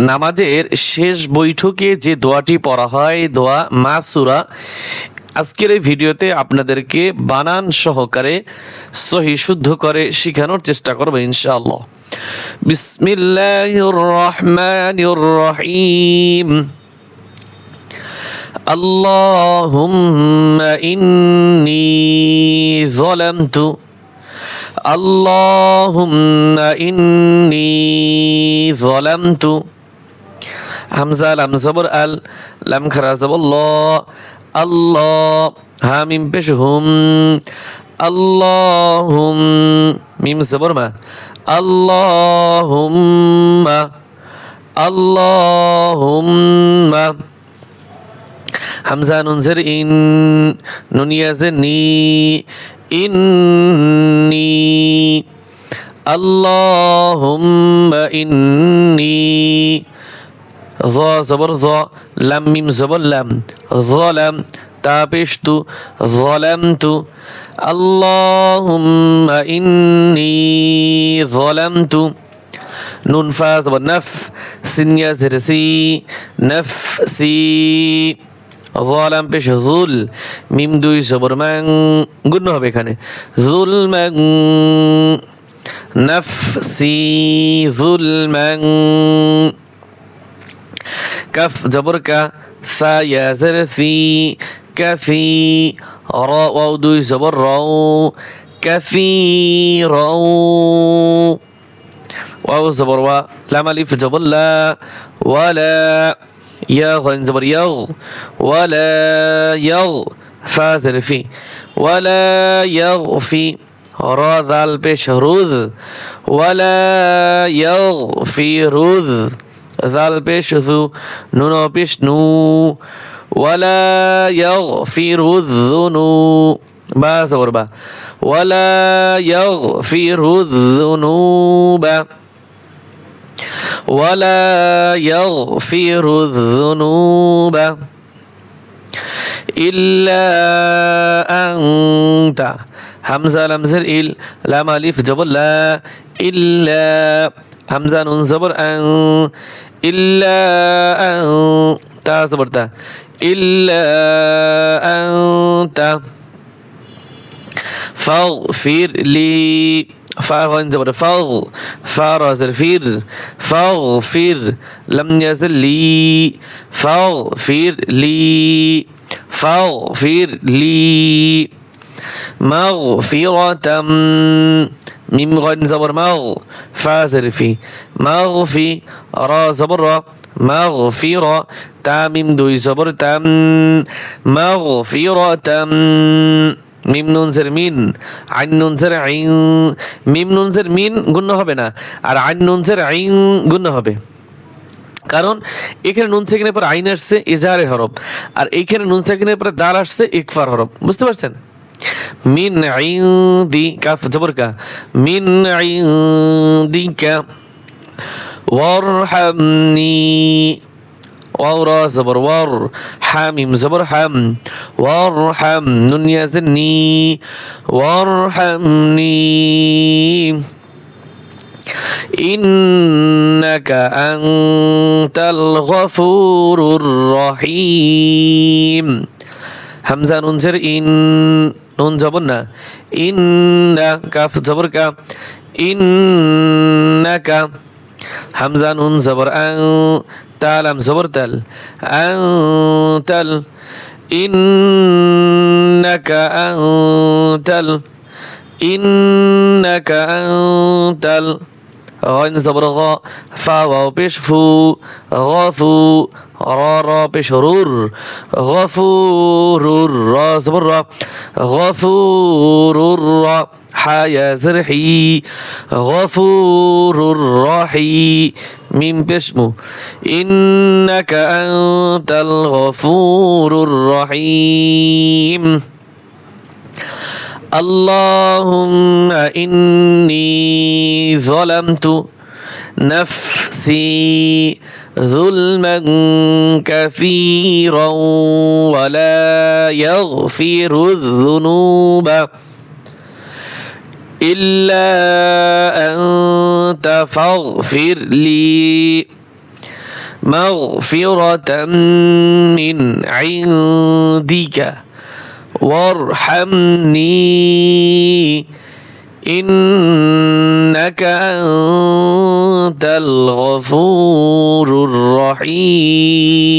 নামাজের শেষ বৈঠকে যে দোয়াটি পড়া হয় দোয়া মাসুরা, আজকের এই ভিডিওতে আপনাদেরকে বানান সহকারে সহি শুদ্ধ করে শেখানোর চেষ্টা করব ইনশাআল্লাহ। বিসমিল্লাহির রহমানির রহিম। আল্লাহুম্মা ইন্নী যালামতু আল্লাহুম্মা ইন্নী যালামতু। হামজা লাম জবর আল, লাম খারা জবর ল, আল্লাহ, হা মিম পেশ হুম, আল্লাহুম, মিম জবর মা, আল্লাহুম্মা আল্লাহুম্মা। হামজা নুন জের ইন, নুন ইয়া জের নি, ইন্নী আল্লাহুম্মা ইন্নী। য জবর য, লাম মিম জবর লাম, যালাম, তা পেশ তু, যালামতু আল্লাহুম্মা ইন্নী যালামতু। নুন ফা জবর নফ, সিন ইয়া জের সি, নফসি। যালাম পেশ যুল, মিম দুই জবর ম্যাং, গুণ হবে এখানে, যুলম্যাং, নফসি যুলম্যাং। কাফ জবর কা, সা ইয়া জের সি, কাসি। র ওয়াও দুই জবর রাও, কাসীরাও। ওয়াও জবর ওয়া, লাম আলিফ জবর লা, ওয়ালা। ইয়া গইন জবর ইয়াগ, ওয়ালা ইয়াগ, ফা জের ফি, ওয়ালা ইয়াগফি। র দাল পেশ রুদ, ওয়ালা ইয়াগফিরুদ। জাল পেশ জু, নুন পেশ নু, ওয়ালা ইয়াগফিরুয যুনু। বা জবর বা, ওয়ালা ইয়াগফিরুয যুনুবা, ওয়ালা ইয়াগফিরুয যুনুবা ইল্লা আনতা। হামজা লাম জের ইল, লাম আলিফ জবর লা, ইল্লা। হামজা নুন জবর আন, ইল্লা আন, তা জবর তা, ইল্লা আনতা। ফাগফির লি, ফা গইন জবর ফাগ, ফা রা জের ফির, ফাগফির, লাম ইয়াজের লি, ফাগফির লি, ফাগফির লি। মাগফিরাতাম, মিম গইন জবর মাগ, ফা জের ফি, মাগফি। রা জবর রা, মাগফিরা, তা মিম দুই জবর তাম, মাগফিরাতাম। মিম নুন জের মিন, আইন নুন জের আইন। মিম নুন জের মিন গুণ হবে না, আর আইন নুন জের আইন গুণ হবে, কারণ এখানে নুন সেকেন্ডের পর আইন আসছে ইজহারের হরফ, আর এইখানে নুন সেকেন্ডের পর দাল আসছে ইকফার হরফ। বুঝতে পারছেন? মিন ইনদি, কাফ জবর কা, মিন ইনদিকা। ওয়ারহামনি, ওয়াও রা জবর ওয়ার, হামিম জবর হাম, ওয়ারহাম, নুন ইয়া জের নি, ওয়ারহামনি ইন্নাকা আনতাল গফুরুর রহিম। হামজা নুন জের ইন, নুন জবর না, ইন্না, কাফ জবর কা, ইন্নাকা। হামজা নুন জবর আন, তা লাম জবর তাল, আনতাল, ইন্নাকা আনতাল, ইন্নাকা আনতাল। غين زبر غا، فا واو পেশ ফু, গফু। রা রা পেশ রুর, গফুরুর, রা জবর রা, গফুরুর রা। হা ইয়া জের হি, গফুরুর রাহি, মিম পেশ মু, ইন্নাকা আনতাল গফুরুর রহিম। اللهم إني ظلمت نفسي ظلما كثيرا ولا يغفر الذنوب إلا أنت فاغفر لي মাগফিরাতাম মিন ইনদিকা ওয়ারহামনি ইন্নাকা আনতাল গফুরুর রহিম।